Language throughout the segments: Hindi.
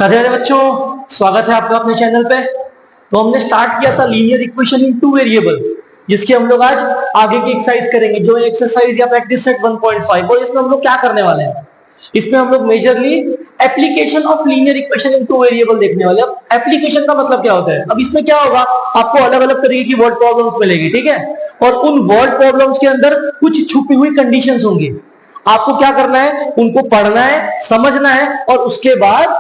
राधे राधे बच्चों, स्वागत है आपका अपने चैनल पे। तो हमने स्टार्ट किया था linear equation in two variable, जिसके हम लोग आज आगे की एक्सरसाइज करेंगे, जो एक्सरसाइज या प्रैक्टिस सेट 1.5। और इसमें हम लोग क्या करने वाले हैं, इसमें हम लोग majorly application of linear equation in two variable देखने वाले हैं। अब एप्लीकेशन का मतलब क्या होता है, अब इसमें क्या होगा, आपको अलग अलग तरीके की वर्ड प्रॉब्लम्स मिलेगी, ठीक है। और उन वर्ड प्रॉब्लम्स के अंदर कुछ छुपी हुई कंडीशंस होंगी। आपको क्या करना है, उनको पढ़ना है, समझना है, और उसके बाद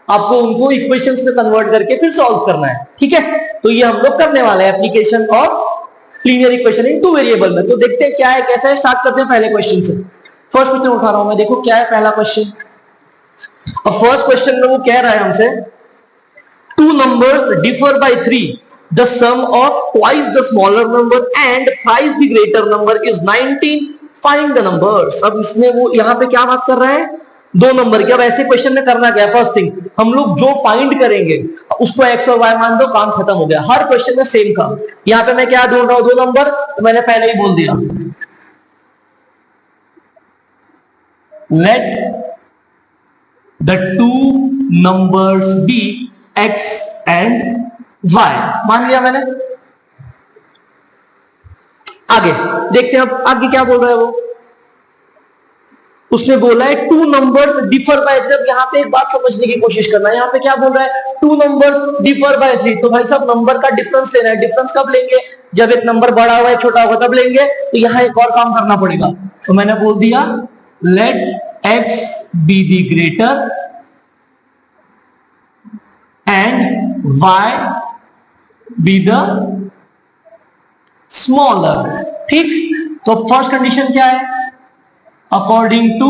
आपको उनको इक्वेशंस में कन्वर्ट करके फिर सॉल्व करना है, ठीक है। तो ये हम लोग करने वाले हैं application of linear equation in two variable में। तो देखते हैं क्या है, कैसा है। स्टार्ट करते हैं पहले क्वेश्चन से। फर्स्ट क्वेश्चन उठा रहा हूं मैं, देखो क्या है पहला क्वेश्चन। अब फर्स्ट क्वेश्चन में वो कह रहा है हमसे, two numbers differ by 3, the sum of twice the smaller number and thrice the greater number is 19, find the numbers. अब इसमें वो यहाँ पे क्या बात कर रहा है, दो नंबर की। अब ऐसे क्वेश्चन में करना क्या है, फर्स्ट थिंग हम लोग जो फाइंड करेंगे उसको एक्स और वाई मान दो, काम खत्म हो गया। हर क्वेश्चन में सेम काम। यहाँ पे मैं क्या ढूंढ रहा हूं, दो नंबर, तो मैंने पहले ही बोल दिया, let the two numbers be x and y, मान लिया मैंने। आगे देखते हैं, अब आगे क्या बोल रहा है वो। उसने बोला है टू नंबर्स डिफर बाय 3। अब यहाँ पे एक बात समझने की कोशिश करना है, यहाँ पे क्या बोल रहा है, टू नंबर्स डिफर बाय 3। तो भाई साहब नंबर का डिफरेंस लेना है। डिफरेंस कब लेंगे, जब एक नंबर बड़ा हुआ है छोटा होगा तब लेंगे। तो यहाँ एक और काम करना पड़ेगा, तो मैंने बोल दिया let x be the greater and y be the smaller, ठीक। तो फर्स्ट कंडीशन क्या है, अकॉर्डिंग टू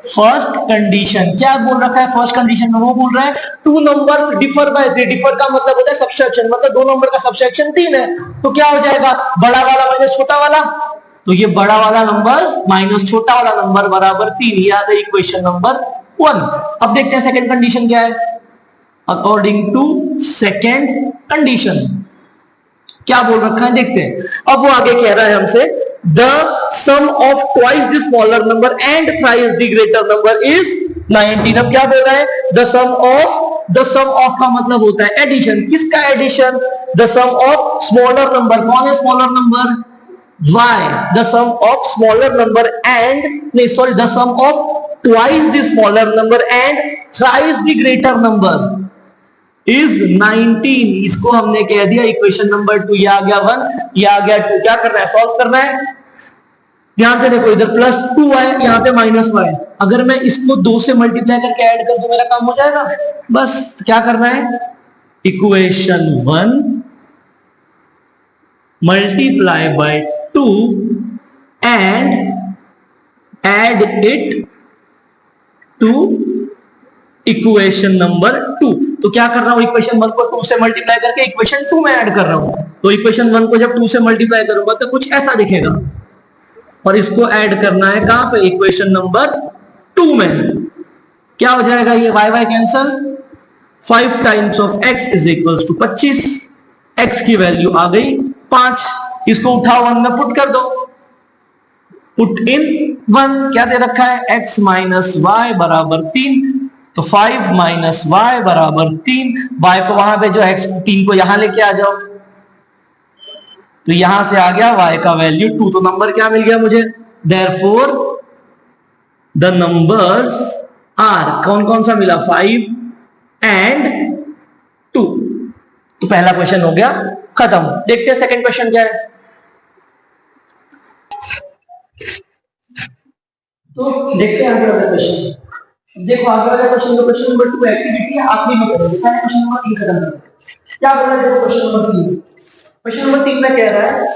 फर्स्ट कंडीशन, क्या बोल रखा है फर्स्ट कंडीशन में, वो बोल रहा है to numbers differ by 3। Differ का मतलब होता है सब्सट्रैक्शन, मतलब दो नंबर का सब्सट्रैक्शन 3 है। तो क्या हो जाएगा, बड़ा वाला माइनस छोटा वाला। तो ये बड़ा वाला नंबर माइनस छोटा वाला नंबर बराबर 3। ये आता है इक्वेशन नंबर 1। अब देखते हैं सेकंड कंडीशन क्या है। अकॉर्डिंग टू सेकंड कंडीशन क्या बोल रखा है, देखते हैं। अब वो आगे कह रहा है हमसे, the sum of twice the smaller number and thrice the greater number is 19। अब क्या बोल रहा है, the sum of का मतलब होता है एडिशन। किसका addition, the sum of smaller number, कौन है smaller number, y, the sum of smaller number and नहीं sorry the sum of twice the smaller number and thrice the greater number is 19। इसको हमने कह दिया इक्वेशन नंबर 2। ये आ गया 1, ये आ गया 2। क्या करना है, सॉल्व करना है। ध्यान से देखो, इधर प्लस 2 है, यहाँ पे माइनस 1 है। अगर मैं इसको 2 से मल्टीप्लाई करके ऐड कर दूं मेरा काम हो जाएगा। बस क्या करना है, equation 1 multiply by 2 and add it to equation number 2। तो क्या कर रहा हूं, इक्वेशन 1 को 2 से मल्टीप्लाई करके इक्वेशन 2 में ऐड कर रहा हूं। तो इक्वेशन 1 को जब 2 से मल्टीप्लाई करूंगा तो कुछ ऐसा दिखेगा, और इसको ऐड करना है कहां पे, इक्वेशन नंबर 2 में। क्या हो जाएगा, ये y y cancel, 5 times of x is equals to 25। X की वैल्यू आ गई 5। इसको उठाओ 1 में पुट कर दो, पुट इन 1। क्या दे रखा है, एक्स माइनस वाई बराबर 3। तो 5 माइनस वाई बराबर 3। वाई को वहां पे जो एक्स 3 को यहां लेके आ जाओ, तो यहां से आ गया y का वैल्यू 2। तो नंबर क्या मिल गया मुझे, देयरफॉर द नंबर्स आर, कौन कौन सा मिला, 5 एंड 2। तो पहला क्वेश्चन हो गया खत्म। देखते हैं सेकंड क्वेश्चन क्या है। तो देखते हैं आगे वाला क्वेश्चन। देखो आगे वाला क्वेश्चन, तो क्वेश्चन नंबर 2 एक्टिविटी है, आखिरी में करेंगे। पहले क्वेश्चन नंबर 3 खत्म करेंगे। क्या बोला, देखो क्वेश्चन नंबर 3। क्वेश्चन नंबर 3 में कह रहा है,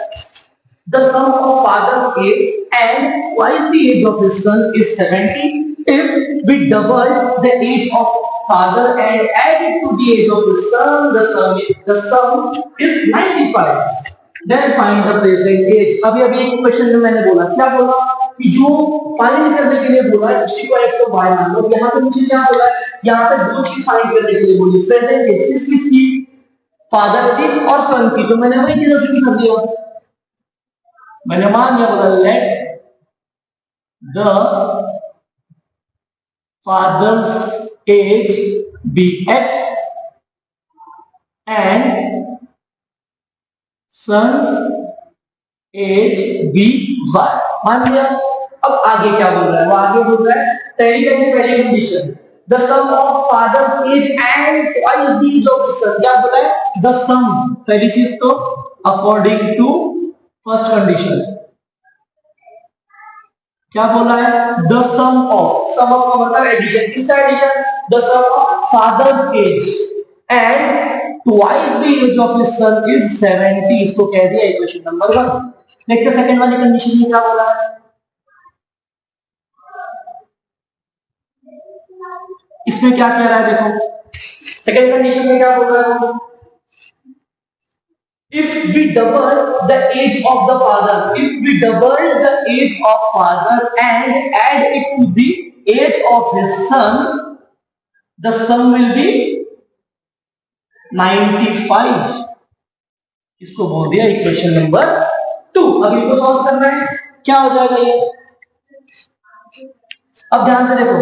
the sum of father's age and twice the age of his son is 70. If we double the age of father and add it to the age of his son, the sum is 95. Then find the present age। अभी एक क्वेश्चन में मैंने बोला, क्या बोला कि जो फाइंड करने के लिए बोला है उसी को एक्स और वाई मान लो। यहाँ पे मुझे क्या बोला है, यहाँ पे दो चीज फाइंड करने के लिए बोली, प्रेजेंट एज किसकी, फादर की और सन की। तो मैंने वही चीज अज्यूम कर दिया, मैंने मान लिया, बोला let the father's age be x and son's age be y. मान लिया। अब आगे क्या बोल रहा है, वो आगे बोल रहा है पहली condition, the sum of father's age and twice the age of his son. क्या बोला है, द सम, पहली चीज तो अकॉर्डिंग टू फर्स्ट कंडीशन, क्या बोला है, द सम ऑफ का मतलब एडिशन, किसका addition, the sum of father's age and twice the age of his son is 70। इसको कह दिया इक्वेशन नंबर 1। देखते सेकंड वाली कंडीशन में क्या बोला है, इसमें क्या कह रहा है, देखो सेकंड कंडीशन में क्या बोल रहा है, if we double the age of the father, if we double the age of father and add it to the age of his son, the sum will be 95। इसको बोल दिया इक्वेशन नंबर 2। अब इनको सॉल्व करना है, क्या हो जाएगा ये, अब ध्यान से देखो,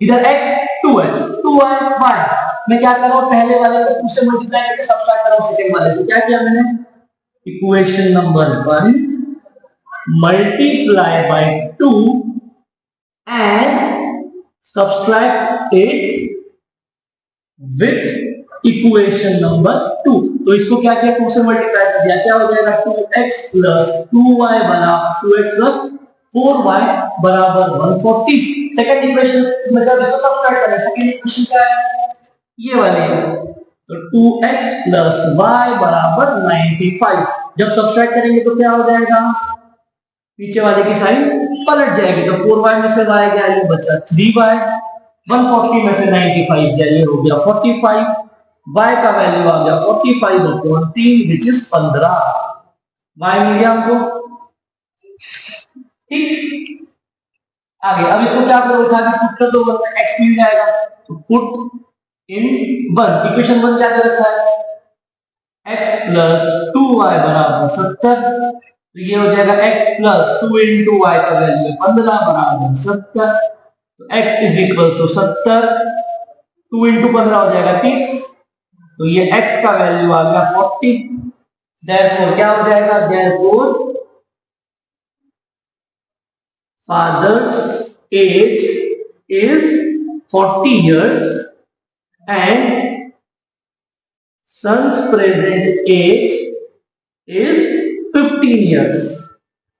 इधर x 2x 2y y, मैं क्या कर रहा हूं, पहले वाले को 2 से मल्टीप्लाई करके सब्ट्रैक्ट कर रहा हूं सेकंड वाले से। क्या किया मैंने, equation number 1 multiply by 2 and subtract it with equation number 2। तो इसको क्या किया, 2 से मल्टीप्लाई कर दिया, क्या हो जाएगा 2x प्लस 2y बराबर 2x प्लस 4y बराबर 140। सेकंड इक्वेशन में जब इसको सब्ट्रैक्ट करें, सेकंड इक्वेशन क्या है, ये वाली है, तो 2x प्लस y बराबर 95। जब सब्ट्रैक्ट करेंगे तो क्या हो जाएगा, पीछे वाले की साइड पलट जाएगी, तो 4y में से y गया, ये बचा 3y, 140 में से 95 गया, ये हो गया 45, y का वैल्यू आ गया 45/3 विच इज 15। y मिल गया हमको, ठीक। आगे अब इसको क्या करो, उठा के पुट कर दो, x मिल जाएगा, तो पुट इन 1, इक्वेशन 1 क्या दे रखा है, x प्लस 2y बराबर 70, तो ये हो जाएगा x प्लस 2 इंटू y का वैल्यू 15 बराबर 70, तो x is equal to 70, 2 into 15 हो जाएगा 30, तो ये x का वैल्यू आ गया 40। देयरफॉर क्या हो जाएगा, therefore father's age is 40 years and son's present age is 15 years।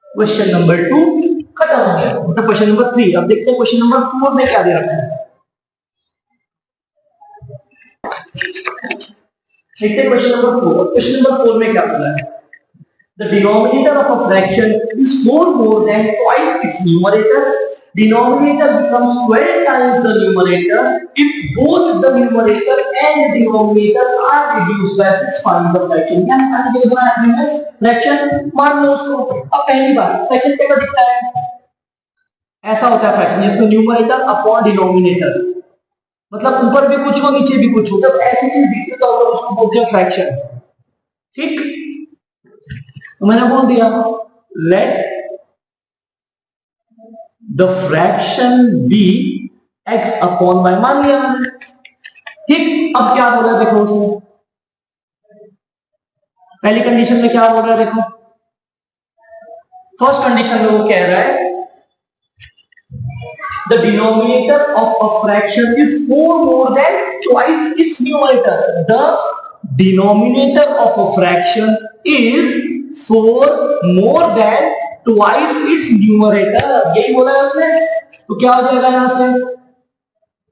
Question number 2 खत्म हो गया। मतलब क्वेश्चन नंबर 3। अब देखते हैं क्वेश्चन नंबर 4 में क्या दे रखा है। देखते हैं क्वेश्चन नंबर 4। क्वेश्चन नंबर 4 में क्या बोला है, the denominator of a fraction is 4 more than twice its numerator, denominator becomes 12 times the numerator if both the numerator and denominator are reduced by 6। find the fraction। क्या निकालना है फ्रैक्शन, मान लो उसको, अब पहली बार फ्रैक्शन कैसा दिखता है, ऐसा होता है फ्रैक्शन जिसमें न्यूमरेटर अपॉन डिनोमिनेटर, मतलब ऊपर भी कुछ हो नीचे भी कुछ हो, जब ऐसी चीज दिखती तो उसको बोलते हैं फ्रैक्शन, ठीक। तो मैंने बोल दिया let the fraction be x upon y, मान लिया मैंने, ठीक। अब क्या बोल रहा है देखो, उसने पहली कंडीशन में क्या बोल रहा है देखो, फर्स्ट कंडीशन में वो कह रहा है the denominator of a fraction is 4 more than twice its numerator, the denominator of a fraction is 4 more than twice its numerator। यही बोला है उसने, तो क्या हो जाएगा यहां से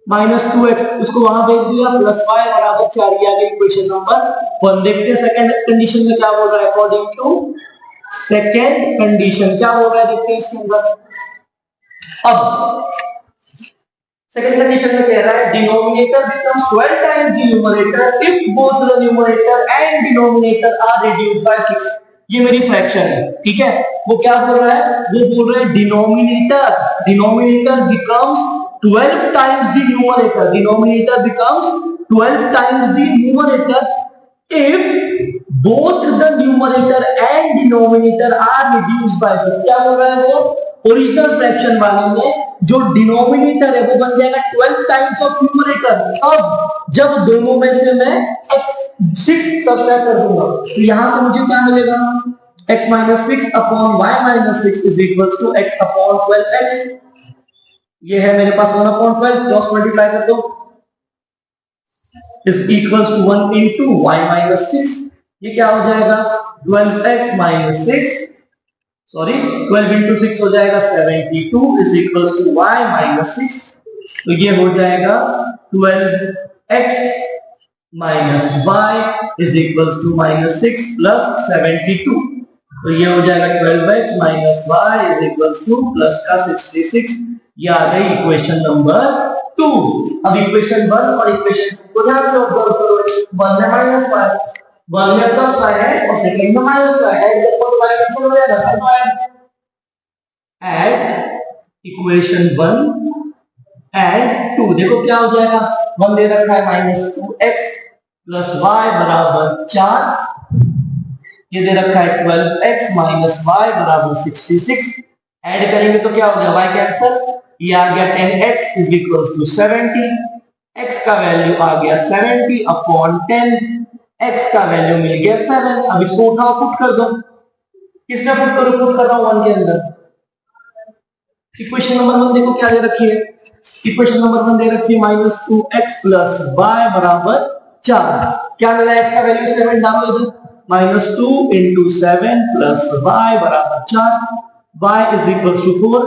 -2x, उसको वहां भेज दिया, प्लस y बराबर 4, ये आ गई इक्वेशन नंबर 1। देखते हैं सेकंड कंडीशन में क्या बोल रहा है, अकॉर्डिंग टू सेकंड कंडीशन क्या बोल रहा है, देखते हैं इसके अंदर। अब सेकंड कंडीशन में कह रहा है denominator becomes 12 times the numerator if both the numerator and denominator are reduced by 6। ये मेरी फ्रैक्शन है, ठीक है। वो क्या बोल रहा है, वो बोल रहा है denominator becomes 12 times the numerator, denominator becomes 12 times the numerator if both the numerator and denominator are reduced by 6। क्या बोल रहा है वो, ओरिजिनल फ्रैक्शन वाले में जो डिनोमिनेटर है वो बन जाएगा 12 टाइम्स ऑफ न्यूमरेटर। अब जब दोनों में से मैं x6 सब्ट्रैक्ट कर दूंगा तो यहां से मुझे क्या मिलेगा, x minus 6 upon y minus 6 is equal to x upon 12x। ये है मेरे पास 1 अपॉन 12, क्रॉस मल्टीप्लाई कर दो, is equal to 1 into y minus 6। ये क्या हो जाएगा 12x माइनस 6, सॉरी 12 इंटू 6 हो जाएगा 72 is equal to y minus 6। तो ये हो जाएगा 12x minus y is equal to minus 6 plus 72। तो ये हो जाएगा 12x minus y is equal to plus का 66। ये आ गई इक्वेशन नंबर 2। अब इक्वेशन 1 और इक्वेशन 2 को ध्यान से ऑब्जर्व करो। 1 में माइनस y, 1 में प्लस y है और सेकंड में माइनस y है, इधर y कैंसिल हो जाएगा। ऐड इक्वेशन 1 एंड 2, देखो क्या हो जाएगा, 1 दे रखा है माइनस 2x प्लस y बराबर 4, ये दे रखा है 12x माइनस y बराबर 66। ऐड करेंगे तो क्या हो गया, y कैंसिल, ये आ गया 10x is equal to 70, x का वैल्यू आ गया 70 अपॉन 10, x का वैल्यू मिल गया 7। अब इसको उठाओ, पुट कर दो, किसमें पुट करो, पुट कर रहा हूं 1 के अंदर। इक्वेशन नंबर 1 देखो क्या दे रखी है, इक्वेशन नंबर 1 दे रखी है माइनस 2x प्लस y बराबर 4। क्या मिला, x का वैल्यू 7 डालो इधर, माइनस 2 इंटू 7 प्लस y बराबर 4, y is equal to 4,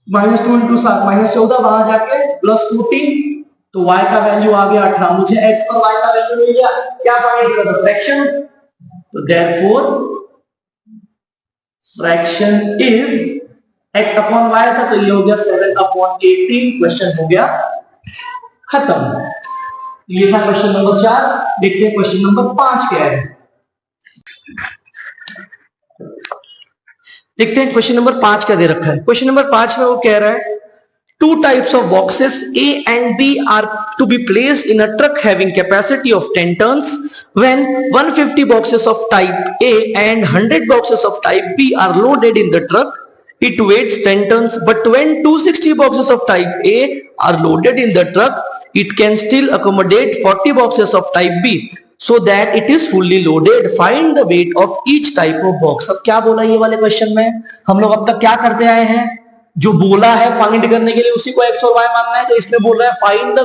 minus 2 into 7 minus 14, वहां जाके प्लस 14, तो y का वैल्यू आ गया 18। मुझे x और y का वैल्यू मिल गया, क्या फाइंड करना, फ्रैक्शन। तो therefore fraction is x upon y था, तो ये हो गया 7 अपॉन 18। क्वेश्चन हो गया खत्म। ये था क्वेश्चन नंबर 4। देखते हैं क्वेश्चन नंबर 5 क्या है। देखते हैं क्वेश्चन नंबर 5 क्या दे रखा है। क्वेश्चन नंबर 5 में वो कह रहा है, two types of boxes A and B are to be placed in a truck having capacity of 10 tons. When 150 boxes of type A and 100 boxes of type B are loaded in the truck, it weighs 10 tons. But when 260 boxes of type A are loaded in the truck, it can still accommodate 40 boxes of type B, so that it is fully loaded. Find the weight of each type of box. अब क्या बोला ये वाले क्वेश्चन में, हम लोग अब तक क्या करते आए हैं, जो बोला है फाइंड करने के लिए उसी को x और y मानना है। तो इसमें बोल रहा है find the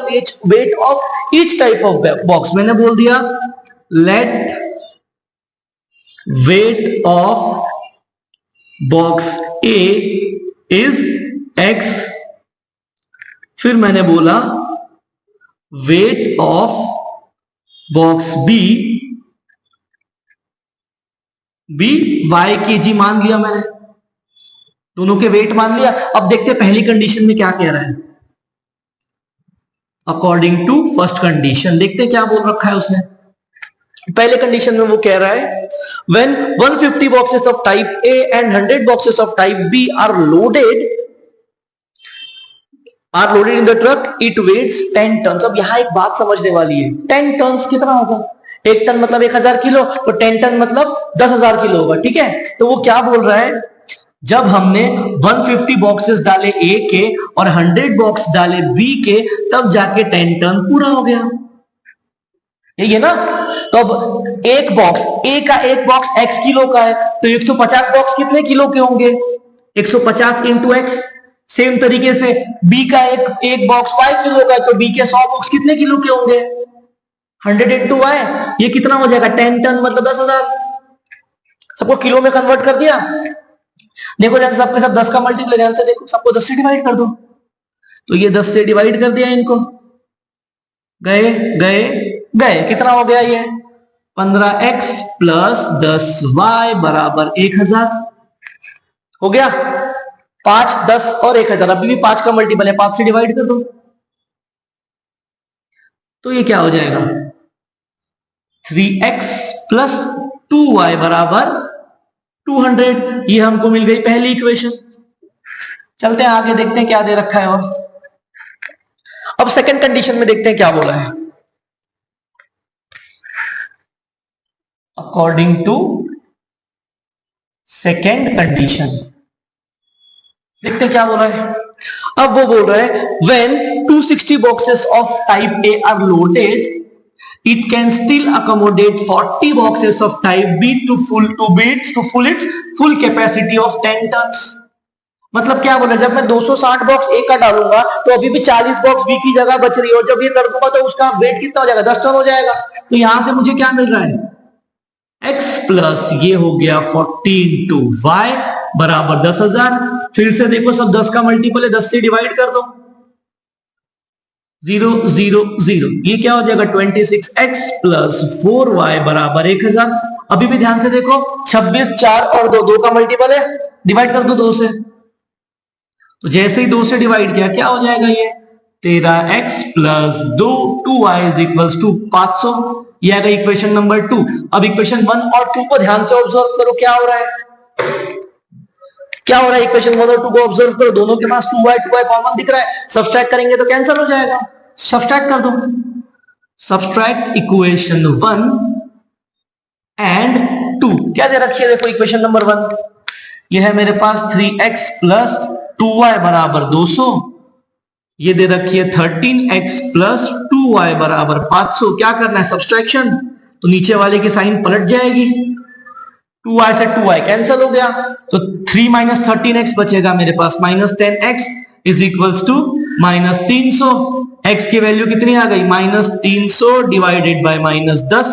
weight of each type of box. मैंने बोल दिया let weight of box A is x, फिर मैंने बोला weight of box B y kg मान लिया मैंने, दोनों के वेट मान लिया। अब देखते हैं पहली कंडीशन में क्या कह रहा है, अकॉर्डिंग टू फर्स्ट कंडीशन। देखते हैं क्या बोल रखा है उसने। पहले कंडीशन में वो कह रहा है when 150 boxes of type A and 100 boxes of type B are loaded in the truck, it weighs 10 ton. अब यहां एक बात समझने वाली है, 10 टन कितना होगा, 1 टन मतलब 1000 किलो, तो 10 टन मतलब 10,000 किलो होगा, ठीक है। तो वो क्या बोल रहा है, जब हमने 150 बॉक्सेस डाले A के और 100 बॉक्स डाले B के, तब जाके 10 टन पूरा हो गया, यही है ना। तो अब एक बॉक्स A का एक बॉक्स x किलो का है, तो 150 बॉक्स कितने किलो के होंगे, 150 इंटू x। सेम तरीके से B का एक बॉक्स y किलो का है, तो B के 100 बॉक्स कितने किलो के होंगे, 100 इंटू y, ये कितना हो जाएगा 10 टन मतलब 10,000। सबको किलो में कन्वर्ट कर दिया। देखो ध्यान से, सबके सब 10 का मल्टीप्लाई, ध्यान से देखो, सबको 10 से डिवाइड कर दो, तो ये 10 से डिवाइड कर दिया इनको, गए गए गए, कितना हो गया ये 15x प्लस 10y बराबर 1000 हो गया। 5, 10 और 1000, अभी भी 5 का मल्टीपल है, 5 से डिवाइड कर दो, तो ये क्या हो जाएगा 3x प्लस 2y बराबर 200। ये हमको मिल गई पहली इक्वेशन। चलते हैं आगे, देखते हैं क्या दे रखा है। और अब सेकंड कंडीशन में देखते हैं क्या बोला है। अकॉर्डिंग टू सेकंड कंडीशन, देखते क्या बोला है। अब वो बोल रहा है when 260 boxes of type A are loaded, it can still accommodate 40 boxes of type B to full its full capacity of 10 tons। मतलब क्या बोला, जब मैं 260 बॉक्स ए का डालूंगा तो अभी भी 40 बॉक्स बी की जगह बच रही है, और जब ये कर दूंगा तो उसका वेट कितना हो जाएगा, 10 टन हो जाएगा। तो यहां से मुझे क्या मिल रहा है, x प्लस ये हो गया 40 इंटू वाई बराबर 10,000। फिर से देखो सब 10 का मल्टीपल है, 10 से डिवाइड कर दो, 0 0 0, ये क्या हो जाएगा 26x प्लस 4y बराबर 1000। अभी भी ध्यान से देखो 26 4 और 2 2 का मल्टीपल है, डिवाइड कर दो 2 से। तो जैसे ही 2 से डिवाइड किया क्या हो जाएगा, ये 13x plus 2y is equals to 500। ये आएगा इक्वेशन नंबर 2। अब इक्वेशन 1 और 2 को ध्यान से ऑब्जर्व करो, क्या हो रहा है, क्या हो रहा है, इक्वेशन 1 और 2 को ऑब्जर्व करो, दोनों के पास 2y कॉमन दिख रहा है, सब्सट्रैक्ट करेंगे तो कैंसिल हो जाएगा, सब्सट्रैक्ट कर दो। सब्सट्रैक्ट इक्वेशन 1 एंड 2, क्या दे रखी है देखो इक्वेशन नंबर 1, ये है मेरे पास 3x प्लस 2y बराबर 200, ये दे रखी है 13x प्लस 2y बराबर 500। क्या करना है, सब्सट्रैक्शन, तो नीचे वाले की साइन पलट जाएगी, 2y से 2y कैंसिल हो गया, तो 3 माइनस 13x बचेगा मेरे पास, minus 10x is equals to minus 300। x की वैल्यू कितनी आ गई, minus 300 divided by minus 10,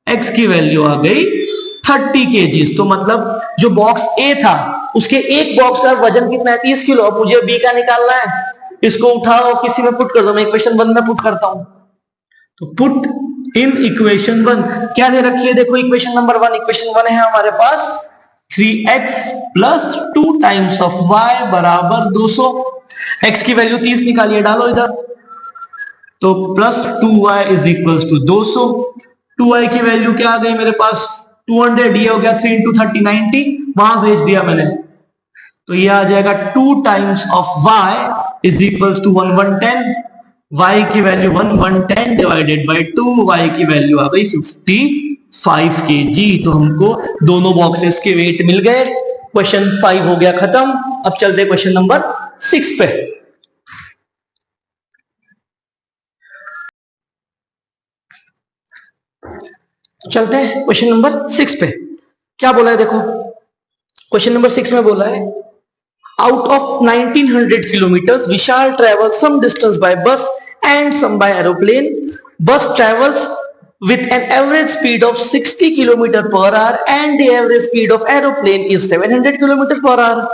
x की वैल्यू आ गई 30 kg। तो मतलब जो बॉक्स ए था उसके एक बॉक्स का वजन कितना है, 30 किलो। अब मुझे बी का निकालना है, इसको उठाओ किसी में पुट कर दो, मैं इक्वेशन 1 में पुट करता हूं, तो पुट इन इक्वेशन 1 क्या दे रखी है देखो इक्वेशन नंबर 1, इक्वेशन 1 है हमारे पास 3x plus 2 times of y बराबर 200। x की वैल्यू 30 निकालिए, डालो इधर, तो plus 2y is equals to 200। 2y की वैल्यू क्या आ गई मेरे पास 200, ये हो गया 3 इंटू 30 90, वहां भेज दिया मैंने, तो ये आ जाएगा 2 times of y is equals to 110। y की वैल्यू 110 डिवाइडेड बाय 2, y की वैल्यू आ गई 55 kg। तो हमको दोनों बॉक्सेस के वेट मिल गए। क्वेश्चन 5 हो गया खत्म। अब चलते क्वेश्चन नंबर 6 पे। चलते हैं क्वेश्चन नंबर 6 पे। क्या बोला है देखो, क्वेश्चन नंबर 6 में बोला है out of 1900 kilometers Vishal travels some distance by bus and some by aeroplane. Bus travels with an average speed of 60 km per hour and the average speed of aeroplane is 700 km per hour.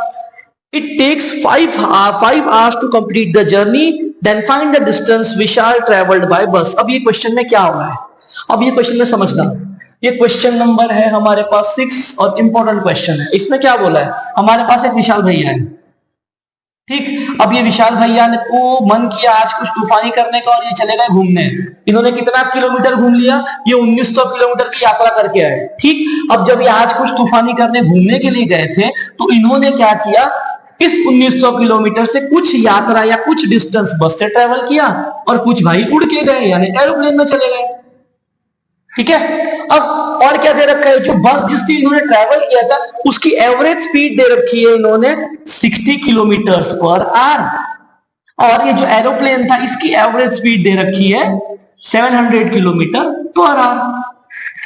It takes 5 hours to complete the journey. Then find the distance Vishal traveled by bus. अब ये क्वेश्चन में क्या हो रहा है, अब ये क्वेश्चन में समझना, ये क्वेश्चन नंबर है हमारे पास 6 और इंपॉर्टेंट क्वेश्चन है। इसमें क्या बोला है, हमारे पास एक विशाल भैया है, ठीक। अब ये विशाल भैया ने को मन किया आज कुछ तूफानी करने का और ये चले गए घूमने। इन्होंने कितना किलोमीटर घूम लिया, ये 1900 किलोमीटर की यात्रा करके आए, ठीक। अब जब ये आज कुछ तूफानी करने घूमने के लिए गए थे तो इन्होंने क्या किया, इस 1900 किलोमीटर से कुछ यात्रा या कुछ डिस्टेंस बस से ट्रेवल किया और कुछ भाई उड़ के गए यानी एरोप्लेन में चले गए, ठीक है। अब और क्या दे रखा है, जो बस जिससे इन्होंने ट्रैवल किया था उसकी एवरेज स्पीड दे रखी है इन्होंने 60 किलोमीटर पर आवर, और ये जो एरोप्लेन था इसकी एवरेज स्पीड दे रखी है 700 किलोमीटर पर आवर।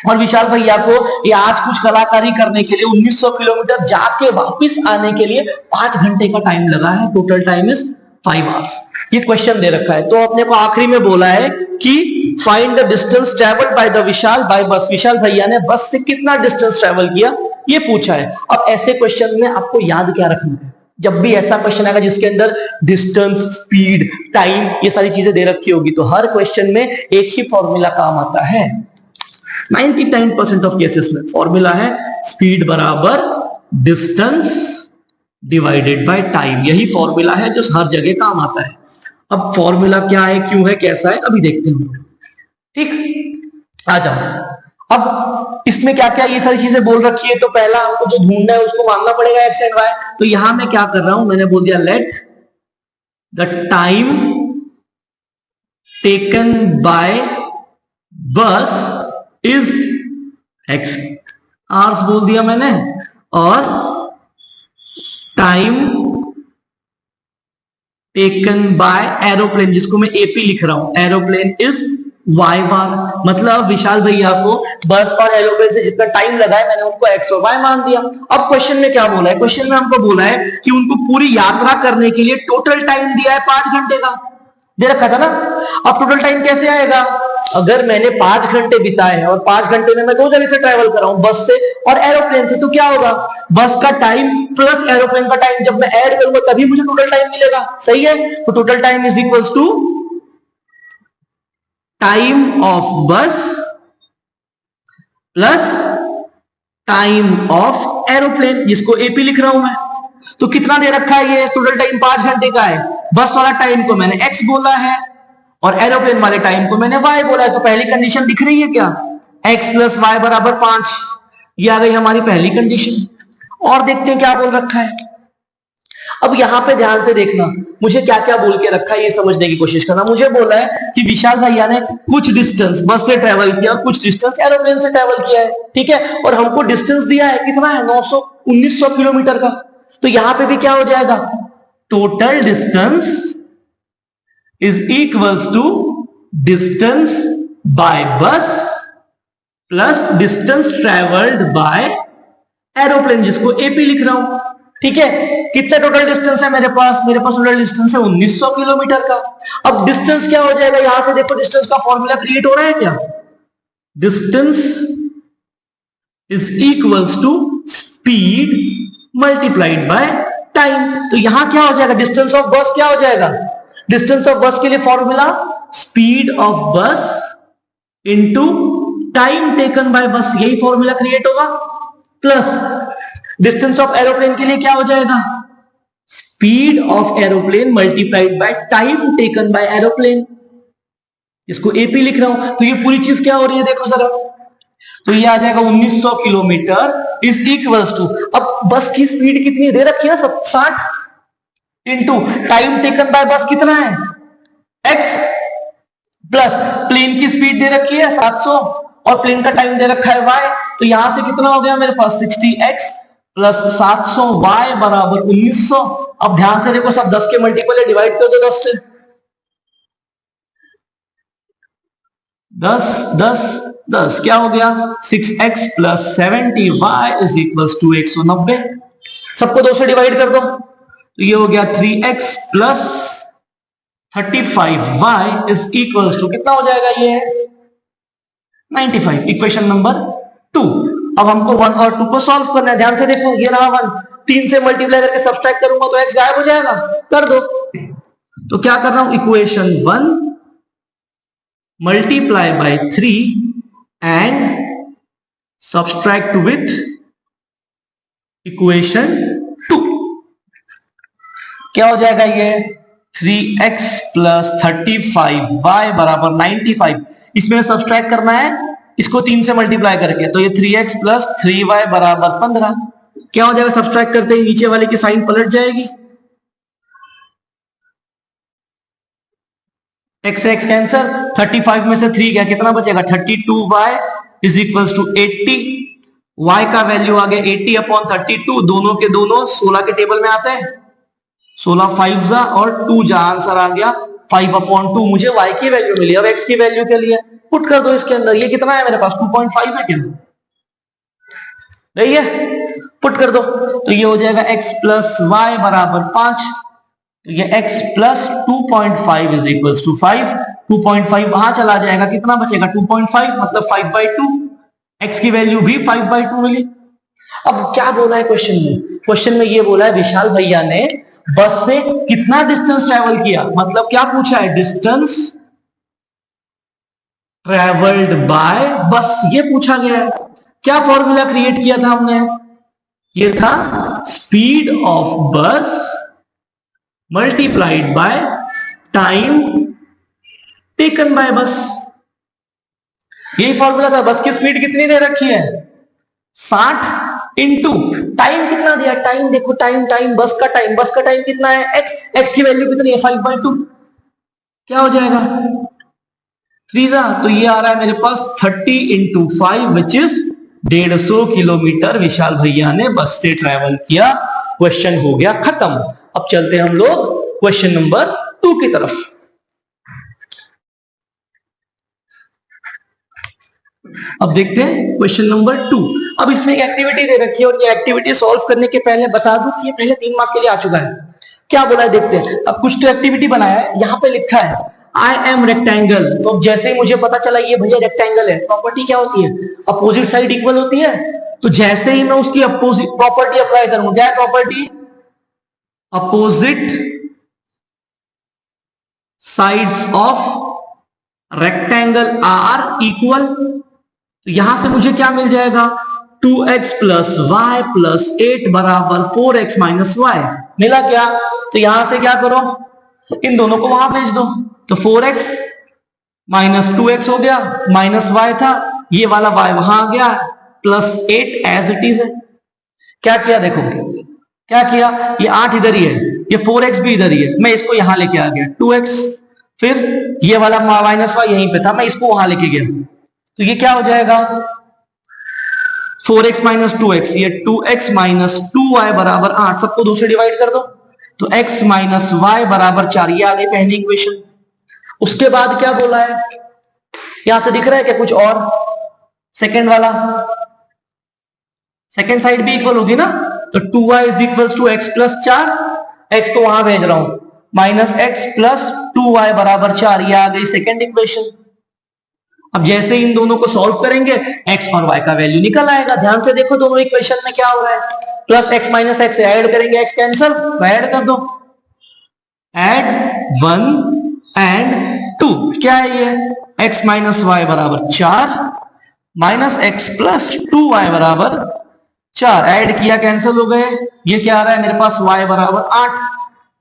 और विशाल भैया को ये आज कुछ कलाकारी करने के लिए 1900 किलोमीटर जाके वापस आने के लिए 5 घंटे का टाइम लगा है, टोटल टाइम इज 5 आवर्स। ये क्वेश्चन दे रखा है, तो अपने को आखिरी में बोला है कि find the distance travelled by the Vishal by bus. Vishal भैया ने बस से कितना डिस्टेंस ट्रेवल किया ये पूछा है। अब ऐसे क्वेश्चन में आपको याद क्या रखना है, जब भी ऐसा क्वेश्चन आएगा जिसके अंदर डिस्टेंस, स्पीड, टाइम ये सारी चीजें दे रखी होगी तो हर क्वेश्चन में एक ही फॉर्मूला काम आता है। 99% ऑफ केसेस में फॉर्मूला है स्पीड बराबर डिस्टेंस डिवाइडेड बाय टाइम, यही फॉर्मूला है जो हर जगह काम आता है। अब फॉर्मूला क्या है, क्यों है, कैसा है, अभी देखते हैं, ठीक। आ जाओ। अब इसमें क्या क्या ये सारी चीजें बोल रखी है, तो पहला हमको जो ढूंढना है उसको मानना पड़ेगा एक्स एंड वाई। तो यहां मैं क्या कर रहा हूं, मैंने बोल दिया let the time taken by बस इज एक्स आवर्स बोल दिया मैंने, और टाइम टेकन बाय एरोप्लेन, जिसको मैं एपी लिख रहा हूं, एरोप्लेन इज वाई बार। मतलब विशाल भैया को बस और एरोप्लेन से जितना टाइम लगा है मैंने उनको एक्स और वाई मान दिया। अब क्वेश्चन में क्या बोला है, क्वेश्चन में हमको बोला है कि उनको पूरी यात्रा करने के लिए टोटल टाइम दिया है 5 घंटे का, दे रखा था ना। अब टोटल टाइम कैसे आएगा, अगर मैंने 5 घंटे बिताए और 5 घंटे में मैं 2 जगह से ट्रेवल कर रहा हूं, बस से और एरोप्लेन से, तो क्या होगा, बस का टाइम प्लस एरोप्लेन का टाइम जब मैं ऐड करूंगा तभी मुझे टोटल टाइम मिलेगा, सही है। तो total time is equals to time of bus plus time of aeroplane, जिसको एपी लिख रहा हूं मैं। तो कितना दे रखा है, ये टोटल टाइम 5 घंटे का है। बस वाला टाइम को मैंने x बोला है और एरोप्लेन वाले टाइम को मैंने y बोला है। तो पहली कंडीशन दिख रही है क्या, x प्लस वाई बराबर 5, ये आ गई हमारी पहली कंडीशन। और देखते हैं क्या बोल रखा है। अब यहां पे ध्यान से देखना, मुझे क्या क्या बोल के रखा है ये समझने की कोशिश करना। मुझे बोला है कि विशाल भैया ने कुछ डिस्टेंस बस से ट्रेवल किया, कुछ डिस्टेंस एरोप्लेन से ट्रेवल किया है, ठीक है। और हमको डिस्टेंस दिया है कितना है, 1900 किलोमीटर का। तो यहां पे भी क्या हो जाएगा, total distance is equals to distance by bus plus distance travelled by aeroplane, जिसको एपी लिख रहा हूं, ठीक है। कितना टोटल डिस्टेंस है मेरे पास टोटल डिस्टेंस है 1900 किलोमीटर का। अब डिस्टेंस क्या हो जाएगा, यहां से देखो डिस्टेंस का फॉर्मूला क्रिएट हो रहा है क्या, distance is equals to speed multiplied by time. तो यहां क्या हो जाएगा, डिस्टेंस ऑफ बस क्या हो जाएगा, डिस्टेंस ऑफ बस के लिए फॉर्मूला स्पीड ऑफ बस इंटू टाइम टेकन बाय बस, यही फॉर्मूला क्रिएट होगा। प्लस डिस्टेंस ऑफ एरोप्लेन के लिए क्या हो जाएगा, speed of aeroplane multiplied by time taken by aeroplane, इसको एपी लिख रहा हूं। तो ये पूरी चीज क्या हो रही है देखो जरा, तो ये आ जाएगा 1900 किलोमीटर इज इक्वल्स टू, अब बस की स्पीड कितनी दे रखी है 60 इंटू टाइम टेकन बाय बस कितना है x, प्लस प्लेन की स्पीड दे रखी है 700 और प्लेन का टाइम दे रखा है y। तो यहां से कितना हो गया मेरे पास 60x प्लस 700y बराबर 1900। अब ध्यान से देखो, सब 10 के मल्टीपल है, डिवाइड कर दो 10 से, 10 10 10 क्या हो गया 6x plus 70y is equals to 190। सबको 2 से डिवाइड कर दो, तो ये हो गया 3x plus 35y is equals to कितना हो जाएगा, ये 95। Equation number 2। अब हमको 1 और 2 को सॉल्व करना है। ध्यान से देखो, ये रहा 1, 3 से मल्टीप्लाई करके सब्सट्रैक्ट करूंगा तो x गायब हो जाएगा, कर दो। तो क्या कर रहा हूं, equation 1 multiply bye 3 and subtract with equation 2। क्या हो जाएगा, ये 3x प्लस 35y बराबर 95। इसमें सब्सट्रैक्ट करना है इसको 3 से मल्टीप्लाई करके, तो ये 3x प्लस 3y बराबर 15। क्या हो जाएगा, सब्सट्रैक्ट करते ही नीचे वाले की साइन पलट जाएगी, x से x कैंसर, 35 में से 3 गया, कितना बचेगा 32y is equals to 80। y का वैल्यू आ गया 80 अपॉन 32, दोनों के दोनों 16 के टेबल में आते हैं, 16 5 जा और 2 जा, आंसर आ गया 5 अपॉन 2। मुझे y की वैल्यू मिली। अब x की वैल्यू के लिए पुट कर दो इसके अंदर, ये कितना है मेरे पास 2.5 है क्या, नहीं है, पुट कर दो। तो ये हो जाएगा x प्लस वाई बराबर 5, तो ये x plus 2.5 is equals to 5। 2.5 वहां चला जाएगा, कितना बचेगा 2.5, मतलब 5/2। x की वैल्यू भी 5/2 मिली। अब क्या बोला है क्वेश्चन में, क्वेश्चन में ये बोला है विशाल भैया ने बस से कितना डिस्टेंस ट्रेवल किया, मतलब क्या पूछा है, डिस्टेंस ट्रेवल्ड बाय बस, ये पूछा गया है। क्या फॉर्मूला क्रिएट किया था हमने, ये था स्पीड ऑफ बस multiplied by time taken by बस, यही फॉर्मूला था। बस की स्पीड कितनी दे रखी है 60 इंटू टाइम कितना दिया, टाइम देखो, टाइम बस का टाइम कितना है x की वैल्यू कितनी है 5/2। क्या हो जाएगा 3 जा, तो ये आ रहा है मेरे पास 30 इंटू 5 विच इज 150 किलोमीटर विशाल भैया ने बस से ट्रेवल किया। क्वेश्चन हो गया खत्म। अब चलते हम लोग क्वेश्चन नंबर 2 की तरफ। अब देखते हैं क्वेश्चन नंबर 2। अब इसमें एक एक्टिविटी दे रखी है और ये एक्टिविटी सॉल्व करने के पहले बता दूं कि ये पहले 3 मार्क के लिए आ चुका है। क्या बोला है देखते हैं। अब कुछ तो एक्टिविटी बनाया है, यहां पे लिखा है आई एम रेक्टेंगल। तो जैसे ही मुझे पता चला ये भैया रेक्टेंगल है, प्रॉपर्टी क्या होती है, अपोजिट साइड इक्वल होती है। तो जैसे ही मैं उसकी अपोजिट प्रॉपर्टी अप्लाई करूंगा, क्या है property, opposite sides of rectangle are equal. तो यहां से मुझे क्या मिल जाएगा, 2x प्लस वाई प्लस 8 बराबर 4x माइनस वाई मिला क्या। तो यहां से क्या करो, इन दोनों को वहां भेज दो। तो 4x माइनस 2x हो गया, माइनस y था, ये वाला y वहां आ गया, प्लस 8 एज इट इज है। क्या किया देखो, क्या किया, ये 8 इधर ही है, ये 4x भी इधर ही है, मैं इसको यहां लेके आ गया 2x, फिर ये वाला माइनस y यहीं पे था, मैं इसको वहां लेके गया। तो ये क्या हो जाएगा, 4x माइनस 2x, ये 2x माइनस 2y बराबर 8, सबको 2 से डिवाइड कर दो। तो x माइनस y बराबर 4, ये आ गई पहली इक्वेशन। उसके बाद क्या बोला है, यहां से दिख रहा है क्या कुछ और, सेकेंड वाला, सेकेंड साइड भी इक्वल होगी ना। तो 2y is equal to x plus 4, x को वहां भेज रहा हूं, माइनस x प्लस 2y बराबर 4, ये आ गई सेकेंड इक्वेशन। अब जैसे इन दोनों को सॉल्व करेंगे x और y का वैल्यू निकल आएगा। ध्यान से देखो दोनों इक्वेशन में क्या हो रहा है, plus x minus x add करेंगे, x कैंसल, ऐड कर दो, ऐड 1 एंड 2, क्या है ये, x माइनस वाई बराबर 4 माइनस x प्लस 2y बराबर 4, ऐड किया कैंसिल हो गए, ये क्या आ रहा है मेरे पास, y बराबर 8।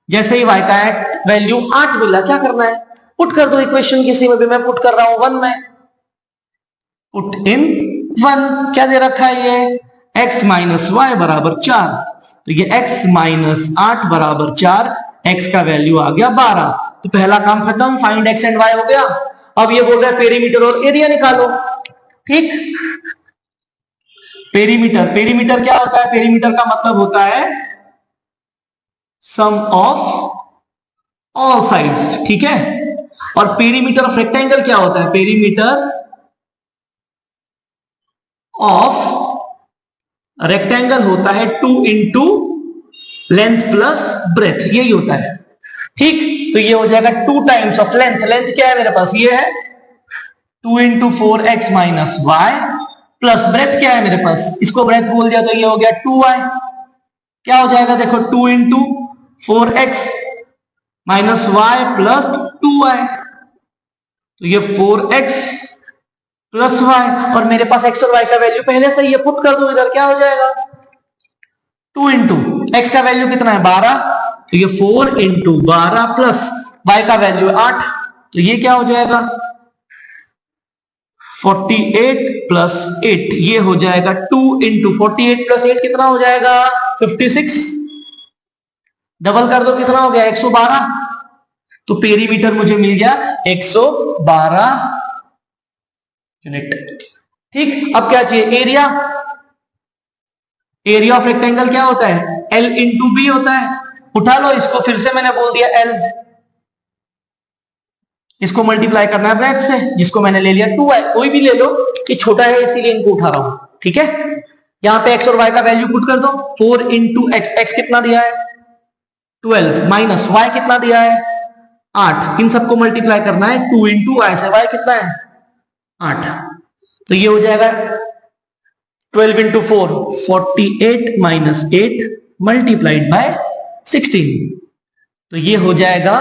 जैसे ही y का वैल्यू 8 मिला, क्या करना है, पुट कर दो इक्वेशन किसी में भी, मैं पुट कर रहा हूं 1 में, पुट इन 1, क्या दे रखा है ये, x माइनस वाई बराबर 4, तो ये x माइनस 8 बराबर 4, x का वैल्यू आ गया 12। तो पहला काम खत्म, फाइंड x एंड y हो गया। अब ये बोल रहा है पेरीमीटर और एरिया निकालो, ठीक। पेरीमीटर, पेरीमीटर क्या होता है, पेरीमीटर का मतलब होता है सम ऑफ ऑल साइड्स, ठीक है। और पेरीमीटर ऑफ रेक्टेंगल क्या होता है, पेरीमीटर ऑफ रेक्टेंगल होता है 2 इंटू लेंथ प्लस ब्रेथ, यही होता है, ठीक। तो ये हो जाएगा 2 टाइम्स ऑफ लेंथ, लेंथ क्या है मेरे पास, ये है 2 into 4x minus y, plus breadth क्या है मेरे पास, इसको ब्रेथ बोल दिया तो ये हो गया 2y, क्या हो जाएगा देखो, 2 into 4x minus y plus 2y, तो ये 4x प्लस वाई, और मेरे पास x और y का वैल्यू पहले से ही है, पुट कर दो इधर, क्या हो जाएगा, 2 इंटू x का वैल्यू कितना है 12, तो ये 4 इंटू 12 प्लस y का वैल्यू 8, तो ये क्या हो जाएगा 48 प्लस 8, ये हो जाएगा 2 इंटू 48 प्लस 8 कितना हो जाएगा 56, डबल कर दो कितना हो गया 112, तो पेरीमीटर मुझे मिल गया 112 यूनिट, ठीक। अब क्या चाहिए, एरिया, एरिया ऑफ रेक्टेंगल क्या होता है, L इंटू बी होता है, उठा लो इसको, फिर से मैंने बोल दिया L, इसको मल्टीप्लाई करना है ब्रेथ से, जिसको मैंने ले लिया 2y, कोई भी ले लो, ये छोटा है इसीलिए इनको उठा रहा हूं, ठीक है। यहां पे x और y का वैल्यू पुट कर दो, 4 इंटू x, x कितना दिया है 12, माइनस y कितना दिया है 8, इन सबको मल्टीप्लाई करना है, 2 इंटू y से y कितना है 8, तो ये हो जाएगा 12 इंटू 4, 48 माइनस 8 मल्टीप्लाइड बाय 16, तो ये हो जाएगा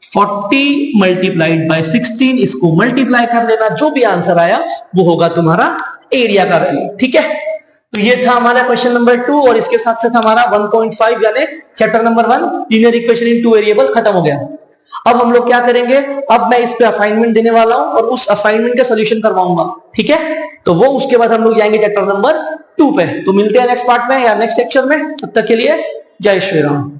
40 मल्टीप्लाइड बाय 16, इसको मल्टीप्लाई कर लेना, जो भी आंसर आया वो होगा तुम्हारा एरिया का वैल्यू, ठीक है। तो ये था हमारा क्वेश्चन नंबर 2, और इसके साथ साथ हमारा 1.5 यानी chapter number 1 linear equation in 2 variable खत्म हो गया। अब हम लोग क्या करेंगे, अब मैं इस पे असाइनमेंट देने वाला हूं और उस असाइनमेंट का सोल्यूशन करवाऊंगा, ठीक है। तो वो उसके बाद हम लोग जाएंगे चैप्टर नंबर 2 पे। तो मिलते हैं नेक्स्ट पार्ट में या नेक्स्ट लेक्चर में, तब तक के लिए जय श्री राम।